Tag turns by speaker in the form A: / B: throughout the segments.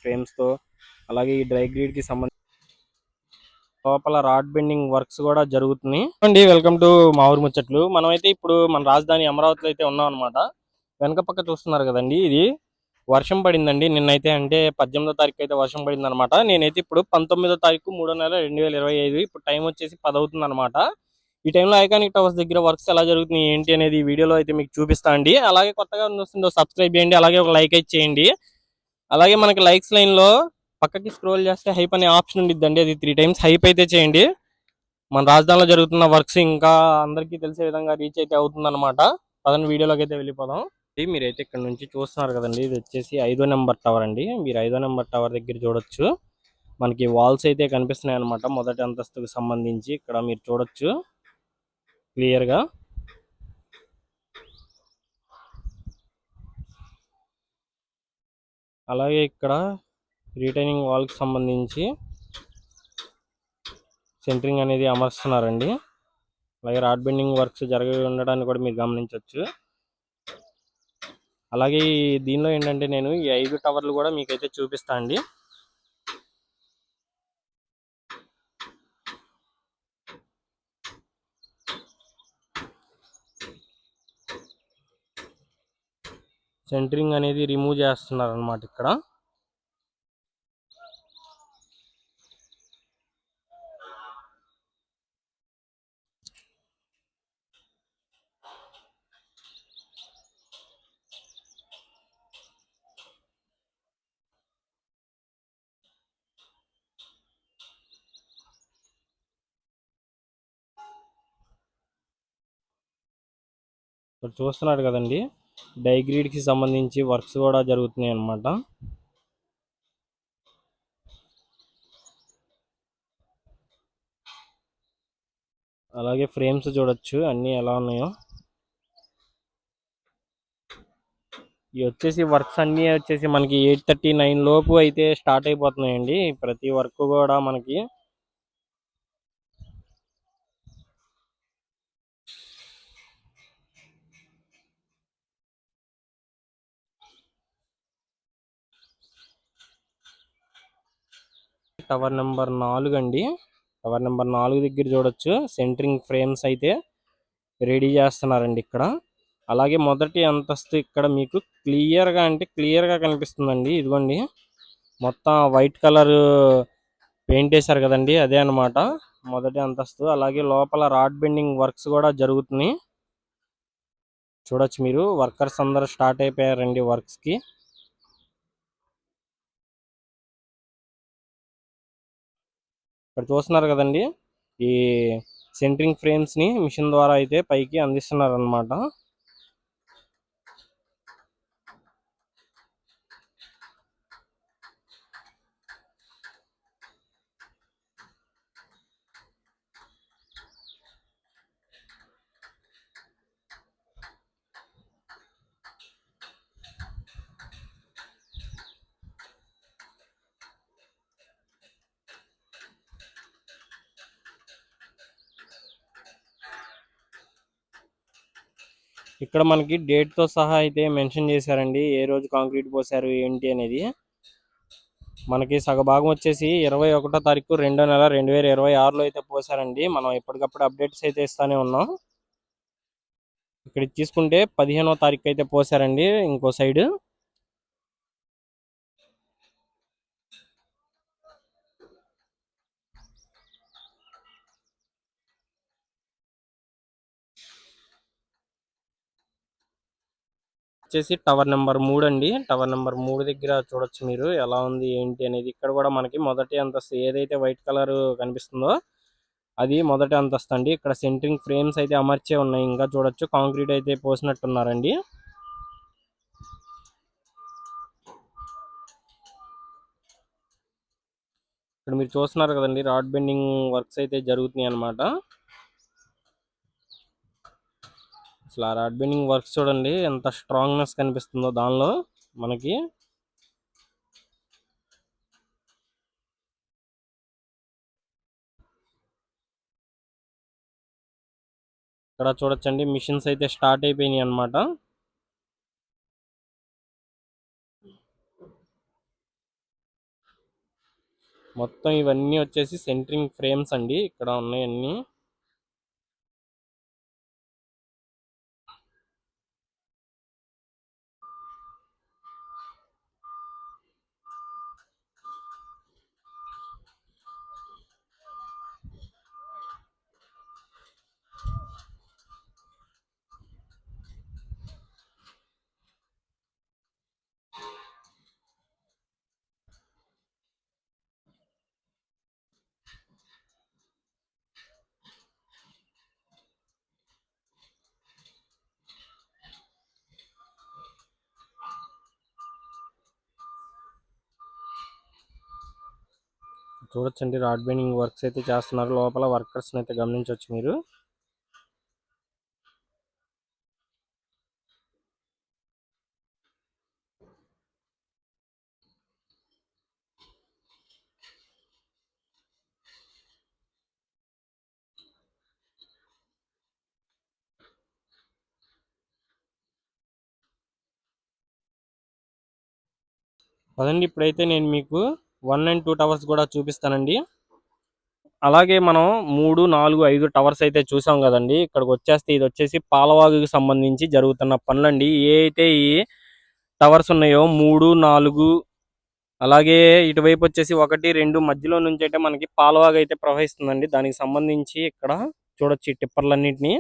A: ఫ్రేమ్స్తో. అలాగే ఈ డ్రై గ్రీడ్కి సంబంధించి లోపల రాడ్ బెండింగ్ వర్క్స్ కూడా జరుగుతున్నాయి అండి. వెల్కమ్ టు మా ఊరు ముచ్చట్లు. మనమైతే ఇప్పుడు మన రాజధాని అమరావతిలో అయితే ఉన్నాం అనమాట. వెనక పక్క చూస్తున్నారు కదండి, ఇది వర్షం పడిందండి నిన్నైతే. అంటే 18వ తారీఖు అయితే వర్షం పడింది అనమాట. నేనైతే ఇప్పుడు 19వ తారీఖు 3వ నెల 2025, ఇప్పుడు టైం వచ్చేసి 10 అవుతుంది అనమాట. ఈ టైంలో ఐకానిక్ టవర్స్ దగ్గర వర్క్స్ ఎలా జరుగుతున్నాయి ఏంటి అనేది ఈ వీడియోలో అయితే మీకు చూపిస్తా అండి. అలాగే కొత్తగా చూస్తుందో సబ్స్క్రైబ్ చేయండి, అలాగే ఒక లైక్ అయితే చేయండి. అలాగే మనకి లైక్స్ లైన్ లో పక్కకి స్క్రోల్ చేస్తే హైప్ అనే ఆప్షన్ ఉండిద్దండి, అది 3 టైమ్స్ హైప్ అయితే చేయండి. మన రాజధానిలో జరుగుతున్న వర్క్స్ ఇంకా అందరికీ తెలిసే విధంగా రీచ్ అయితే అవుతుంది అనమాట. పదండి వీడియోలోకి అయితే వెళ్ళిపోదాం. మీరైతే ఇక్కడ నుంచి చూస్తున్నారు కదండి, ఇది వచ్చేసి 5వ నెంబర్ టవర్ అండి. మీరు 5వ నెంబర్ టవర్ దగ్గర చూడొచ్చు, మనకి వాల్స్ అయితే కనిపిస్తున్నాయి అనమాట. మొదటి అంతస్తుకు సంబంధించి ఇక్కడ మీరు చూడొచ్చు క్లియర్ గా. అలాగే ఇక్కడ రిటైనింగ్ వాల్ కి సంబంధించి సెంటరింగ్ అనేది అమర్స్తున్నారండి. అలాగే రాడ్ బెండింగ్ వర్క్స్ జరిగి ఉండడాన్ని కూడా మీరు గమనించవచ్చు. అలాగే దీనిలో ఏంటంటే నేను ఈ 5 టవర్లు కూడా మీకైతే చూపిస్తా అండి. సెంటరింగ్ అనేది రిమూవ్ చేస్తున్నారు అనమాట ఇక్కడ. ఇక్కడ చూస్తున్నారు కదండి, డైగ్రీడ్ కి సంబంధించి వర్క్స్ కూడా జరుగుతున్నాయి అన్నమాట. అలాగే ఫ్రేమ్స్ చూడొచ్చు అన్ని ఎలా ఉన్నాయో. ఇవి వచ్చేసి వర్క్స్ అన్ని వచ్చేసి మనకి 8:39 లోపు అయితే స్టార్ట్ అయిపోతున్నాయండి. ప్రతి వర్క్ కూడా మనకి టవర్ నెంబర్ 4 అండి. టవర్ నెంబర్ 4 దగ్గర చూడొచ్చు సెంటరింగ్ ఫ్రేమ్స్ అయితే రెడీ చేస్తున్నారండి ఇక్కడ. అలాగే మొదటి అంతస్తు ఇక్కడ మీకు క్లియర్గా అంటే క్లియర్గా కనిపిస్తుందండి. ఇదిగోండి మొత్తం వైట్ కలర్ పెయింట్ వేశారు కదండి, అదే అనమాట మొదటి అంతస్తు. అలాగే లోపల రాడ్ బెండింగ్ వర్క్స్ కూడా జరుగుతున్నాయి. చూడొచ్చు మీరు, వర్కర్స్ అందరూ స్టార్ట్ అయిపోయారండి వర్క్స్ కి. ఇక్కడ చూస్తున్నారు కదండి, ఈ సెంటరింగ్ ఫ్రేమ్స్ ని మిషన్ ద్వారా అయితే పైకి అందిస్తున్నారు అనమాట. ఇక్కడ మనకి డేట్ తో సహా అయితే మెన్షన్ చేశారండి, ఏ రోజు కాంక్రీట్ పోసారు ఏంటి అనేది. మనకి సగభాగం వచ్చేసి 21వ తారీఖు 2వ నెల 2026లో అయితే పోసారండి. మనం ఎప్పటికప్పుడు అప్డేట్స్ అయితే ఇస్తానే ఉన్నాం. ఇక్కడ తీసుకుంటే 15వ తారీఖు అయితే పోసారండి ఇంకో సైడ్. వచ్చేసి టవర్ నెంబర్ 3 అండి. టవర్ నెంబర్ 3 దగ్గర చూడొచ్చు మీరు ఎలా ఉంది ఏంటి అనేది. ఇక్కడ కూడా మనకి మొదటి అంతస్తు ఏదైతే వైట్ కలర్ కనిపిస్తుందో అది మొదటి అంతస్తు అండి. ఇక్కడ సెంటరింగ్ ఫ్రేమ్స్ అయితే అమర్చే ఉన్నాయి, ఇంకా చూడొచ్చు కాంక్రీట్ అయితే పోసినట్టున్నారండి. ఇక్కడ మీరు చూస్తున్నారు కదండి, రాడ్ బెండింగ్ వర్క్స్ అయితే జరుగుతున్నాయి అన్నమాట. అసలు ఆ రాడ్ బెండింగ్ వర్క్స్ చూడండి ఎంత స్ట్రాంగ్నెస్ కనిపిస్తుందో దానిలో మనకి. ఇక్కడ చూడొచ్చండి మిషన్స్ అయితే స్టార్ట్ అయిపోయినాయి అన్నమాట. మొత్తం ఇవన్నీ వచ్చేసి సెంట్రింగ్ ఫ్రేమ్స్ అండి ఇక్కడ ఉన్నాయన్నీ. చూడొచ్చండి రాడ్ బెండింగ్ వర్క్స్ అయితే చేస్తున్నారు. లోపల వర్కర్స్ అయితే గమనించవచ్చు మీరు. అదండి ఇప్పుడైతే నేను మీకు 1 and 2 టవర్స్ కూడా చూపిస్తానండి. అలాగే మనం 3, 4, 5 టవర్స్ అయితే చూసాం కదండి. ఇక్కడికి వచ్చేస్తే ఇది వచ్చేసి పాలవాగుకి సంబంధించి జరుగుతున్న పనులండి. ఏ అయితే ఈ టవర్స్ ఉన్నాయో 3, 4 అలాగే ఇటువైపు వచ్చేసి 1, 2 మధ్యలో నుంచి అయితే మనకి పాలవాగు అయితే ప్రవహిస్తుందండి. దానికి సంబంధించి ఇక్కడ చూడొచ్చు ఈ టిప్పర్లన్నింటినీ.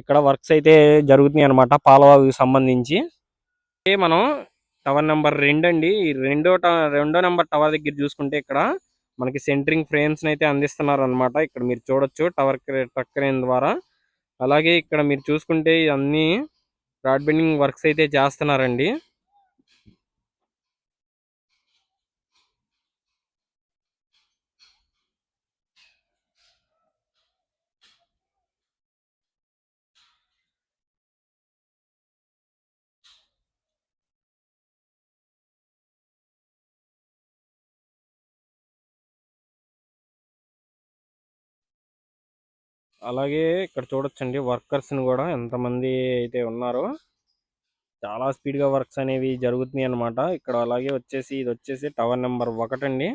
A: ఇక్కడ వర్క్స్ అయితే జరుగుతున్నాయి అనమాట పాలవాగుకి సంబంధించి. మనం టవర్ నెంబర్ 2 అండి. ఈ రెండో నెంబర్ టవర్ దగ్గర చూసుకుంటే ఇక్కడ మనకి సెంట్రింగ్ ఫ్రేమ్స్ అయితే అందిస్తున్నారు అనమాట. ఇక్కడ మీరు చూడొచ్చు ట్రక్ క్రేన్ ద్వారా. అలాగే ఇక్కడ మీరు చూసుకుంటే అన్ని రాడ్ బెండింగ్ వర్క్స్ అయితే చేస్తున్నారండి. అలాగే ఇక్కడ చూడొచ్చండి వర్కర్స్ ని కూడా ఎంతమంది అయితే ఉన్నారో. చాలా స్పీడ్ గా వర్క్స్ అనేవి జరుగుతున్నాయి అనమాట ఇక్కడ. అలాగే వచ్చేసి ఇది వచ్చేసి టవర్ నెంబర్ 1 అండి.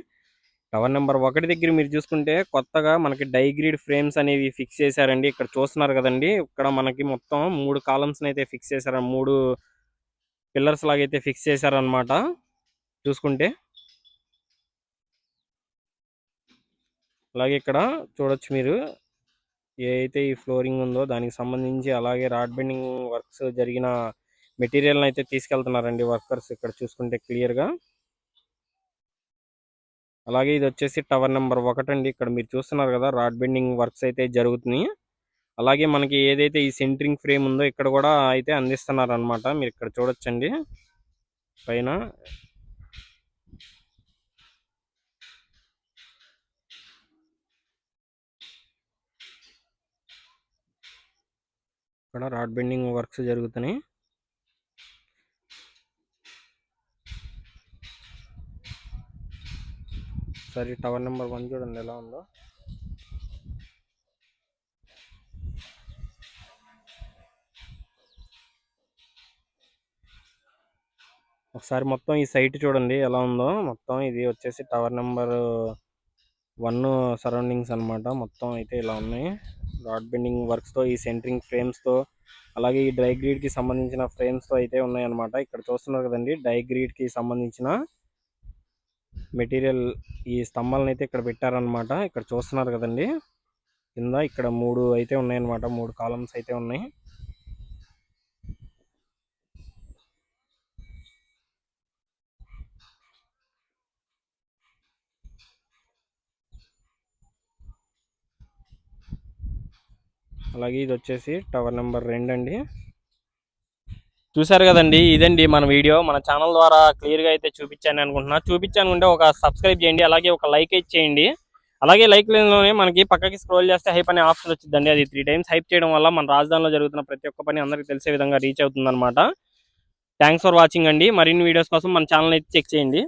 A: టవర్ నెంబర్ 1 దగ్గర మీరు చూసుకుంటే కొత్తగా మనకి డైగ్రీడ్ ఫ్రేమ్స్ అనేవి ఫిక్స్ చేశారండి. ఇక్కడ చూస్తున్నారు కదండి. ఇక్కడ మనకి మొత్తం 3 కాలమ్స్ అయితే ఫిక్స్ చేశారు. 3 పిల్లర్స్ లాగైతే ఫిక్స్ చేశారనమాట చూసుకుంటే. అలాగే ఇక్కడ చూడొచ్చు మీరు ఏ అయితే ఈ ఫ్లోరింగ్ ఉందో దానికి సంబంధించి అలాగే రాడ్ బెండింగ్ వర్క్స్ జరిగిన మెటీరియల్ అయితే తీసుకెళ్తున్నారండి వర్కర్స్ ఇక్కడ చూసుకుంటే క్లియర్ గా. అలాగే ఇది వచ్చేసి టవర్ నెంబర్ 1 అండి. ఇక్కడ మీరు చూస్తున్నారు కదా రాడ్ బెండింగ్ వర్క్స్ అయితే జరుగుతున్నాయి. అలాగే మనకి ఏదైతే ఈ సెంట్రింగ్ ఫ్రేమ్ ఉందో ఇక్కడ కూడా అయితే అందిస్తున్నారు అనమాట. మీరు ఇక్కడ చూడొచ్చండి పైన. ఇక్కడ రాడ్ బెండింగ్ వర్క్స్ జరుగుతున్నాయి. సరే టవర్ నెంబర్ 1 చూడండి ఎలా ఉందో. ఒకసారి మొత్తం ఈ సైట్ చూడండి ఎలా ఉందో. మొత్తం ఇది వచ్చేసి టవర్ నెంబర్ 1 సరౌండింగ్స్ అనమాట. మొత్తం అయితే ఇలా ఉన్నాయి రాడ్ బెండింగ్ వర్క్స్ తో, ఈ సెంట్రింగ్ ఫ్రేమ్స్ తో, అలాగే ఈ డైగ్రీడ్ కి సంబంధించిన ఫ్రేమ్స్ తో అయితే ఉన్నాయి అనమాట. ఇక్కడ చూస్తున్నారు కదండి డైగ్రీడ్ కి సంబంధించిన మెటీరియల్ ఈ స్తంభాలను అయితే ఇక్కడ పెట్టారనమాట. ఇక్కడ చూస్తున్నారు కదండి కింద ఇక్కడ 3 అయితే ఉన్నాయి అనమాట. 3 కాలమ్స్ అయితే ఉన్నాయి. అలాగే ఇది వచ్చేసి టవర్ నెంబర్ 2 అండి. చూసారు కదండి ఇదండి మన వీడియో. మన ఛానల్ ద్వారా క్లియర్ గా అయితే చూపించాను అనుకుంటే ఒక సబ్స్క్రైబ్ చేయండి. అలాగే ఒక లైక్ అయితే చేయండి. అలాగే లైక్ లోనే మనకి పక్కకి స్క్రోల్ చేస్తే హైప్ అనే ఆప్షన్ వచ్చిందండి. అది 3 times హైప్ చేయడం వల్ల మన రాజధానిలో జరుగుతున్న ప్రతి ఒక్క పని అందరికి తెలిసే విధంగా రీచ్ అవుతుంది అనమాట. థ్యాంక్స్ ఫర్ వాచింగ్ అండి. మరిన్ని వీడియోస్ కోసం మన ఛానల్ అయితే చెక్ చేయండి.